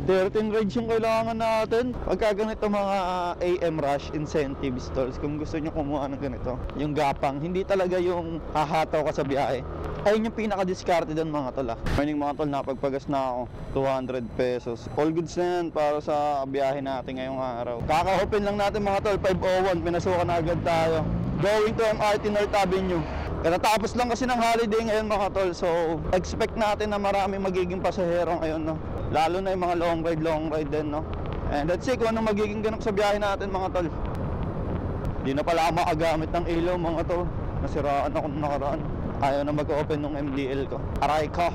13 rides yung kailangan natin. Pagka ganito mga AM rush incentive stalls, kung gusto nyo kumuha ng ganito, yung gapang, hindi talaga yung hahataw ka sa biyahe. Ayun yung pinaka-discarte doon mga tol. Morning mga tol, napagpagas na ako, 200 pesos. All goods na yan para sa biyahe natin ngayong araw. Kaka-open lang natin mga tol, 5:01, pinasukan na agad tayo. Going to MRT North Avenue. Katatapos lang kasi ng holiday ngayon mga tol, so expect natin na marami magiging pasahero ngayon, no? Lalo na yung mga long ride din, no? And let's see kung ano magiging ganap sa biyahe natin mga tol. Di na pala ako makagamit ng ilaw mga tol. Nasiraan ako nung nakaraan. Ayaw na mag-open ng MDL ko. Aray ko!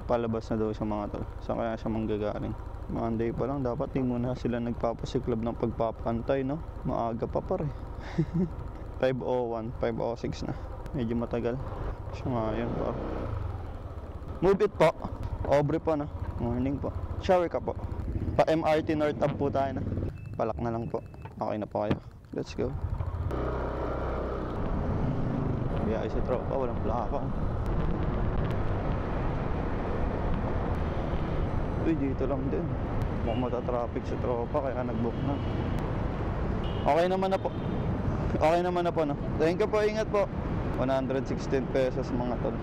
Palabas na daw siya mga tol. Saan kaya siya manggagaling? Monday pa lang, dapat di muna sila nagpapasiklab ng pagpapantay, no? Maaga pa pare. 5:01, 5:06 na. Medyo matagal. Siya nga yun pa. Move it po. Aubrey po na. Morning po. Shower ka po. Pa MRT North Ave po tayo na. Palak na lang po. Okay na po kayo. Let's go. Biyahe si tropa. Walang plaka. Uy, dito lang din. Mukhang matatraffic si tropa kaya nag-book na. Okay naman na po. Okay naman na po, no? Thank you po. Ingat po. 116 pesos mga tol.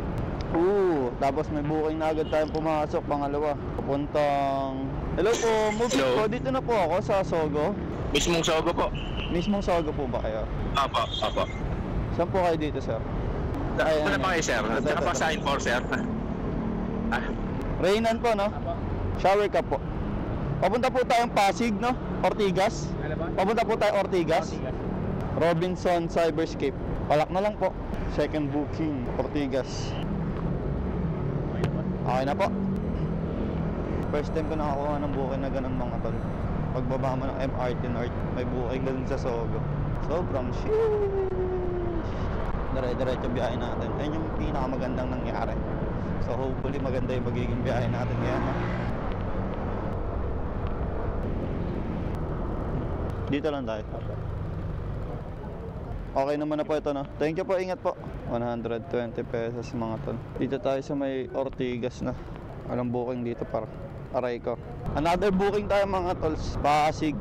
Tapos may booking na agad tayong pumasok, pangalawa. Papuntang... Hello po, move po. Dito na po ako sa Sogo. Mismong Sogo po. Mismong Sogo po ba kayo? Apo. Saan po kayo dito, sir? Wala pa kayo, sir. Nakapasign for, sir. Reynan po, no? Shower ka po. Papunta po tayong Pasig, no? Ortigas. Papunta po tayo Ortigas. Robinson Cyberscape. Palak na lang po. Second booking, Ortigas. Okay na po. First time ko nakakuha ng booking na ganun mga tol. Pagbaba mo ng MRT North, may booking ganun sa Sogo. Sobrang sheesh. Dire-diretso biyahe natin. Ayun yung pinakamagandang nangyari. So hopefully maganda yung magiging biyahe natin ngayon, no? Dito lang tayo. Okay naman na po ito, no? Thank you po, ingat po. 120 pesos mga tol. Dito tayo sa may Ortigas na. Walang booking dito para aray ko. Another booking tayo mga tols. Pasig.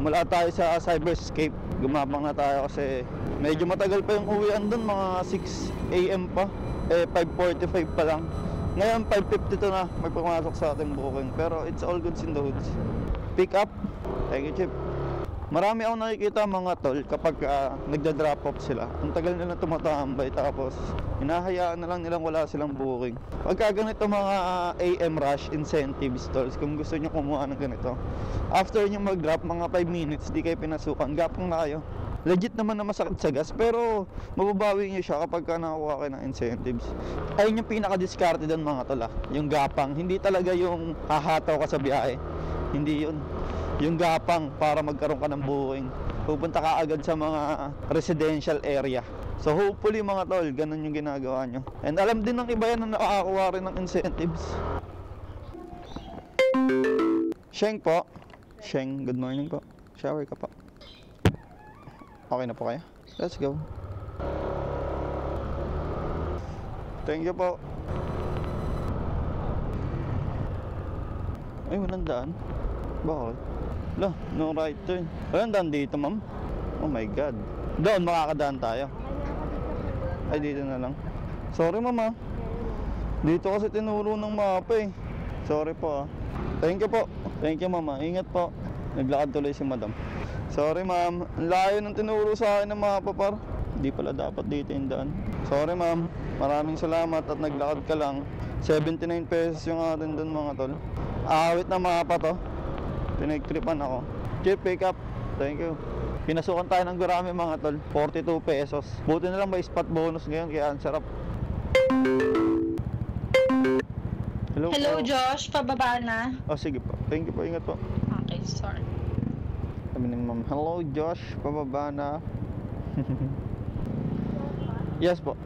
Mula tayo sa Cyberscape. Gumabang na tayo kasi medyo matagal pa yung uwian dun. Mga 6 AM pa. 5:45 pa lang. Ngayon 5:52 na. May pumasok sa ating booking. Pero it's all goods in the hoods. Pick up. Thank you, Chip. Marami akong nakikita mga tol kapag nagda-drop off sila. Ang tagal nila tumatambay tapos hinahayaan na lang nilang wala silang booking. Pagka ganito mga AM rush incentive stalls, kung gusto nyo kumuha ng ganito, after nyo mag-drop mga 5 minutes, di kayo pinasukan, gapang na kayo. Legit naman na masakit sa gas, pero mababawi nyo siya kapag nakakuha kayo ng incentives. Ayun yung pinaka-discarte doon mga tol, yung gapang. Hindi talaga yung hahataw ka sa biyahe. Hindi yun. Yung gapang para magkaroon ka ng booking. Pupunta ka agad sa mga residential area. So hopefully mga tol, ganun yung ginagawa nyo. And alam din ng iba yan na nakakakuha rin ng incentives. Sheng po. Sheng, good morning po. Shower ka po. Okay na po kayo? Let's go. Thank you po. Ay, walang daan. Bakit? Lah, no right turn. Walang daan dito, ma'am. Oh my God. Doon, makakadaan tayo. Ay, dito na lang. Sorry, ma'am. Dito kasi tinuro ng mapa eh. Sorry po. Thank you po. Thank you, ma'am. Ingat po. Naglakad tuloy si madam. Sorry, ma'am. Ang layo ng tinuro sa akin ng mapa, par. Hindi pala dapat dito yung daan. Sorry, ma'am. Maraming salamat at naglakad ka lang. 79 pesos yung atin doon, mga tol. Awit na mapa to. Pinag-tripan ako. Chip, pick up. Thank you. Pinasukan tayo ng gurami mga tol. 42 pesos. Buti na lang may spot bonus ngayon kaya ang sarap. Hello Hello po. Josh, pababa na. Oh sige po. Thank you po. Ingat po. Okay, sorry. Sabi ni ma'am, hello Josh, pababa na. Yes po.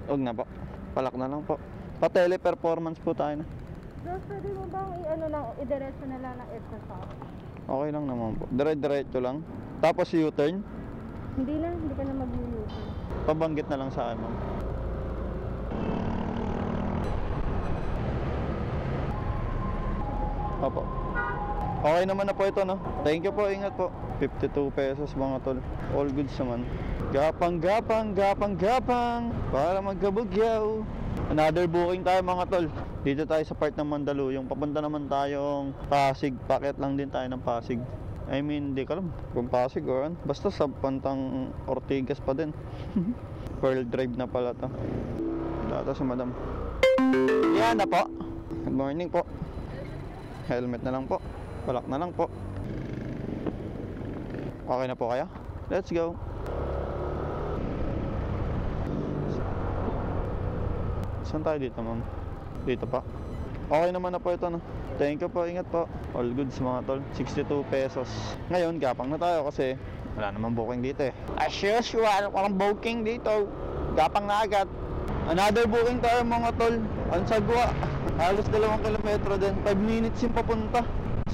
Huwag na po. Palak na lang po. Pa-teleperformance po tayo na. Josh, pwede mo bang i-diretso na lang ng extra stop? Okay lang naman po. Dire-diretso lang. Tapos U-turn. Hindi ka na mag-u-turn. Pabanggit na lang sa akin, ma'am. Opo. Okay naman na po ito, no? Thank you po, ingat po. 52 pesos mga tol. All goods naman. Gapang, gapang, gapang, gapang. Para magkabugyaw. Another booking tayo mga tol. Dito tayo sa part ng Mandaluyong. Papunta naman tayong Pasig. Paket lang din tayo ng Pasig. I mean, di ko alam kung Pasig or ano. Basta sa pantang Ortigas pa din. Pearl Drive na pala to. Dito si madam. Yan na po. Good morning po. Helmet na lang po. Balak na lang po. Okay na po kaya? Let's go. Saan tayo dito, ma'am? Dito pa. Okay naman na po ito, no? Thank you po, ingat po. All goods mga tol. 62 pesos. Ngayon, gapang na tayo kasi wala namang booking dito eh. As usual, walang booking dito. Gapang na agad. Another booking tayo mga tol. Ang sagwa. Halos 2 kilometro din. 5 minutes yung papunta.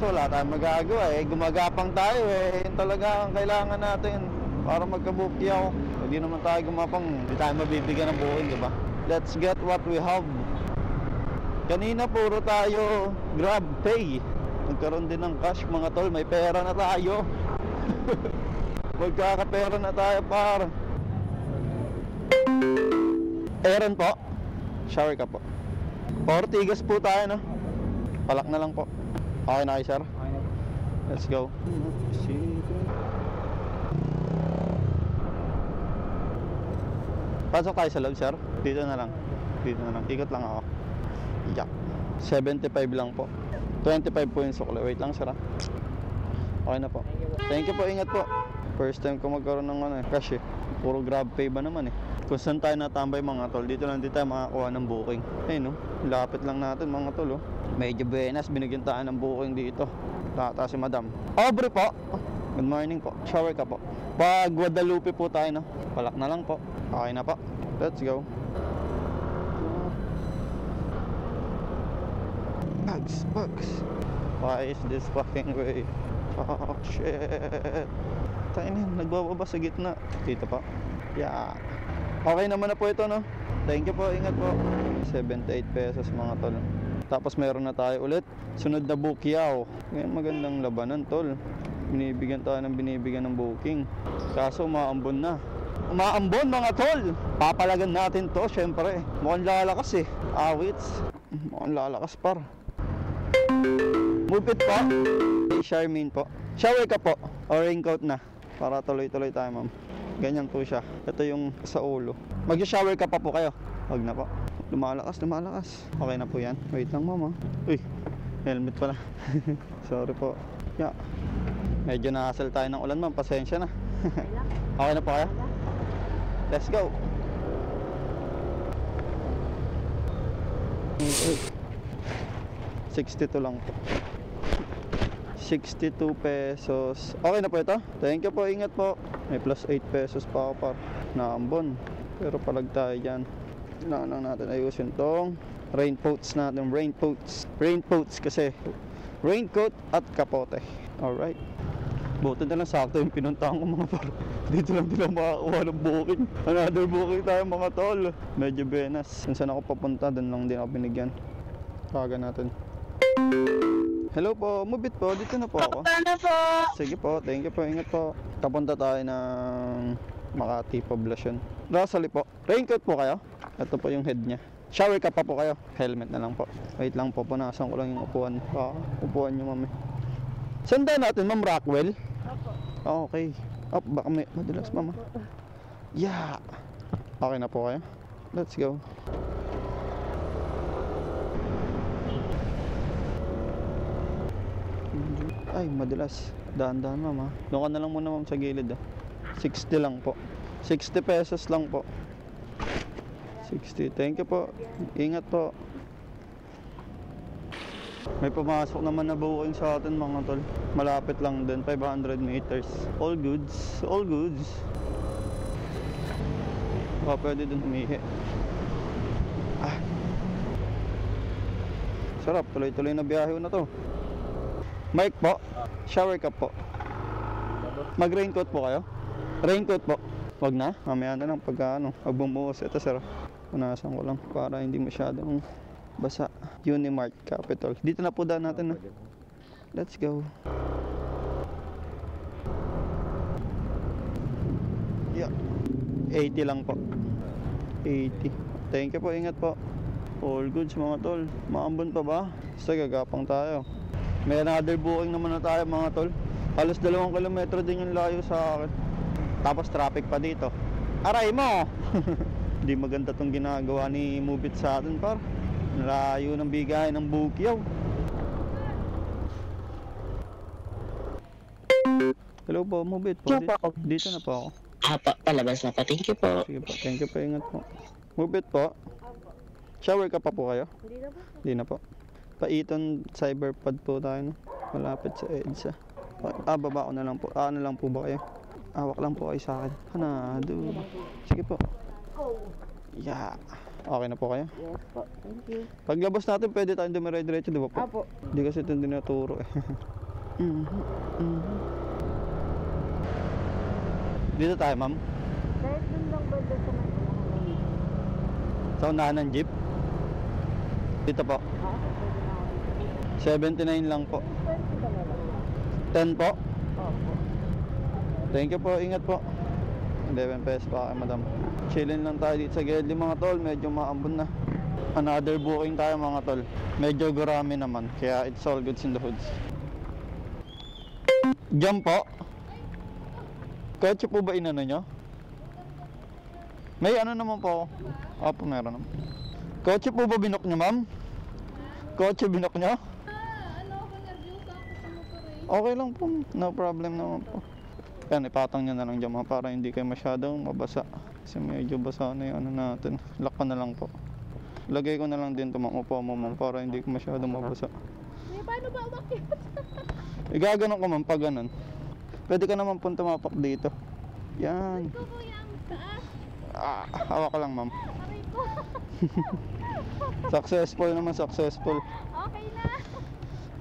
So wala tayong magagawa eh. Gumagapang tayo eh. Yun talaga ang kailangan natin para magkabukyaw. Hindi naman tayo gumapang. Hindi tayo mabibigyan ng booking, di ba? Let's get what we have. Kanina puro tayo Grab Pay. Nagkaroon din ng cash mga tol. May pera na tayo. Magkakapera na tayo para. Aaron po. Shower ka po. Ortigas po tayo, no? Palak na lang po. Okay na kayo, sir? Let's go. Pasok tayo sa loob, sir. Dito na lang. Dito na lang. Ikot lang ako. Yak. 75 lang po. 25 po yung sukle. Wait lang, sir, ha? Okay na po. Thank you po. Ingat po. First time ko magkaroon ng cash eh. Puro Grab Pay ba naman eh. Kung saan tayo natambay mga tol, dito lang din tayo makakuha ng booking. Ayun, no? Lapit lang natin mga tol, oh. Medyo buenas, binigyan tayo ng booking dito. Tata si madam. Aubrey po. Good morning po. Shower ka po. Pag Guadalupe po tayo, no? Palak na lang po. Okay na po. Let's go. Bugs. Why is this fucking way? Oh shit. Tayo na, nagbababa sa gitna. Dito pa. Yeah. Okay naman na po ito, no? Thank you po, ingat po. 78 pesos mga tol. Tapos meron na tayo ulit. Sunod na bukyaw. Ngayon magandang labanan, tol. Binibigyan tayo ng binibigyan ng booking. Kaso umaambon na. Umaambon mga tol! Papalagan natin to, syempre. Mukhang lalakas eh. Awits. Mukhang lalakas par. Move it po. Hey, Charmaine po. Shower ka po. O raincoat na. Para tuloy-tuloy tayo, ma'am. Ganyan po siya. Ito yung sa ulo. Mag-shower ka pa po kayo. Wag na po. Lumalakas. Okay na po yan. Wait lang, mama. Uy, helmet pala. Sorry po. Yeah. Medyo nakasal tayo ng ulan, ma'am. Pasensya na. Okay na po kayo? Let's go. 62 lang po. 62 pesos. Okay na po ito? Thank you po, ingat po. May plus 8 pesos pa ako par. Naambon. Pero palag tayo dyan. Kailangan lang natin ayusin tong raincoats natin. Raincoats kasi raincoat at kapote. Alright. Buti na lang sakto yung pinuntahan ko mga par. Dito lang din makakuha ng booking. Another booking tayo mga tol. Medyo benas. Kung saan ako papunta, doon lang din ako binigyan. Tawagan natin. Hello po, move it po. Dito na po ako. Paano po? Sige po, thank you po, ingat po. Kapunta tayo ng Makati Poblacion. Rosalie po. Raincoat po kayo? Ito po yung head niya. Shower ka pa po kayo? Helmet na lang po. Wait lang po, punasan ko lang yung upuan. Upuan nyo, mami. Saan tayo natin, ma'am? Rockwell? Opo. Okay. Baka may madalas, mama. Yeah. Okay na po kayo? Let's go. Ay, madalas. Dahan-dahan, ma'am, ha. Doon ka na lang muna, ma'am, sa gilid, 60 lang po. 60 pesos lang po. 60. Thank you po. Ingat po. May pumasok naman na booking sa atin, mga tol. Malapit lang din, 500 meters. All goods. All goods. Pwede din humihi. Sarap. Tuloy-tuloy na biyahe na to. Mike po, shower ka po. Mag-raincoat po kayo? Raincoat po. Wag na, mamaya na lang pagka pag bumuhos. Ito sir, punasan ko lang para hindi masyadong basa. Unimart Capital. Dito na po daan natin, no? Let's go. Yeah. 80 lang po. 80. Thank you po, ingat po. All goods mga tol. Maambon pa ba? Basta gagapang tayo. May another booking naman na tayo mga tol. Halos 2 kilometro din yung layo sa akin. Tapos traffic pa dito. Aray mo! Hindi maganda tong ginagawa ni Mubit sa atin par. Layo ng bigay ng bukyaw. Hello po, Mubit po. Dito na po ako. Palabas na pa. Thank you po. Sige po, thank you po, ingat po. Mubit po. Shower ka pa po kayo? Hindi na po. Hindi na po. Paiton Cyberpad po tayo, no? Malapit sa EDSA. Baba ko na lang po. Ano lang po ba kayo? Hawak lang po kayo sa akin. Hanado. Sige po. Yeah. Okay na po kayo? Yes po. Thank you. Paglabas natin, pwede tayong dumire-diretso, di ba po? Apo. Hindi kasi ito dinaturo eh. Dito tayo, ma'am. Dahil dun lang ba doon sa may umahan? Sa unahan ng jeep. Dito po. Pwede na ako dito. 79 lang po. 20 ka na lang. 10 po. Opo. Thank you po, ingat po. 11 pesos pa kay madam. Chillin lang tayo dito sa Gedli mga tol. Medyo maambon na. Another booking tayo mga tol. Medyo gurami naman. Kaya it's all goods in the hoods. Diyan po. Kotse po ba inano nyo? May ano naman po. Opo, meron naman. Kotse po ba binok nyo, ma'am? Kotse binok nyo? Okay lang po. No problem naman po. Yan, ipatong nyo na lang dyan, ma'am, para hindi kayo masyadong mabasa. Kasi medyo basa na yung ano natin. Lock ko na lang po. Lagay ko na lang din ito, ma'am. Upo mo, ma'am, para hindi ko masyadong mabasa. Paano ba umakyat? Igaganon ko, ma'am, pag ganun. Pwede ka naman punta mapak dito. Yan. Ito po yung taas. Hawak ka lang, ma'am. Aray ko. Successful naman, successful. Okay na.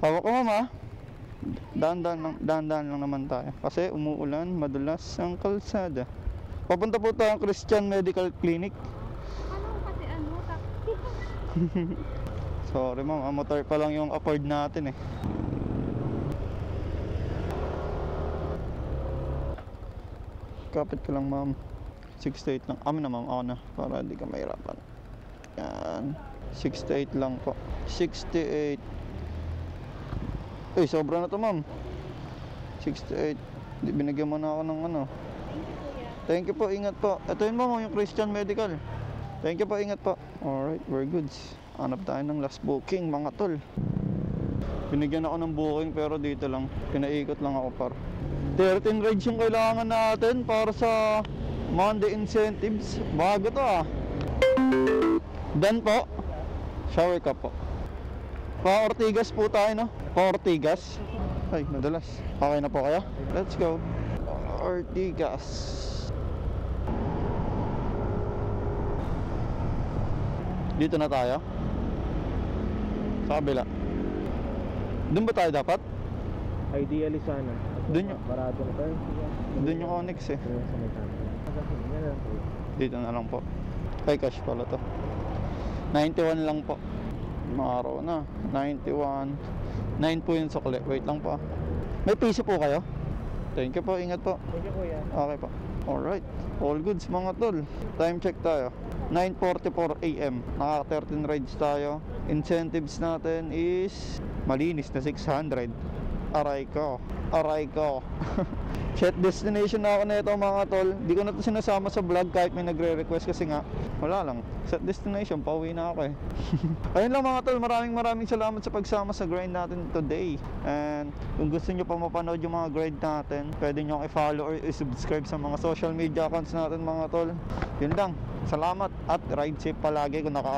Hawak ko, ma'am, ha? Dahan-dahan lang naman tayo. Kasi umuulan, madulas ang kalsada. Papunta po tayo ang Christian Medical Clinic. Ano kasi taxi. Sorry, ma'am, motor pa lang yung afford natin eh. Kapit ka lang, ma'am. 68 lang. Amin na, ma'am. Ako na. Para hindi ka mahirapan. Yan. 68 lang po. 68. Uy, sobra na to, ma'am. 68. Binigyan mo na ako ng ano. Thank you po. Ingat po. Ito yun, ma'am, yung Christian Medical. Thank you po. Ingat po. Alright, we're good. Hanap tayo ng last booking, mga tol. Binigyan ako ng booking pero dito lang. Pinaikot lang ako par. 13 rides yung kailangan natin para sa Monday incentives. Bago to ah. Dan po. Shower ka po. Pa Ortigas po tayo, no? Pa Ortigas. Ay, madalas. Okay na po kayo? Let's go. Ortigas. Dito na tayo. Sa kabila. Doon ba tayo dapat? Ideally sana. Doon yung, Parado na tayo. doon yung Onyx eh. Kaya sa may kanto. Yan lang po. Dito na lang po. Ay, cash pala to. 91 lang po. Maraw na. 91. 9 po yung sukli. Wait lang po. May piso po kayo? Thank you po. Ingat po. Thank you, kuya. Okay po. Alright. All goods mga tol. Time check tayo. 9:44 AM. Naka 13 rides tayo. Incentives natin is malinis na 600. Aray ko. Aray ko. Set destination na ako na ito mga tol. Di ko na ito sinasama sa vlog kahit may nagre-request kasi nga wala lang. Set destination. Pauwi na ako eh. Ayun lang mga tol. Maraming salamat sa pagsama sa grind natin today. And kung gusto nyo pa mapanood yung mga grind natin, pwede nyo i-follow or i-subscribe sa mga social media accounts natin mga tol. Yun lang. Salamat at ride safe palagi kung naka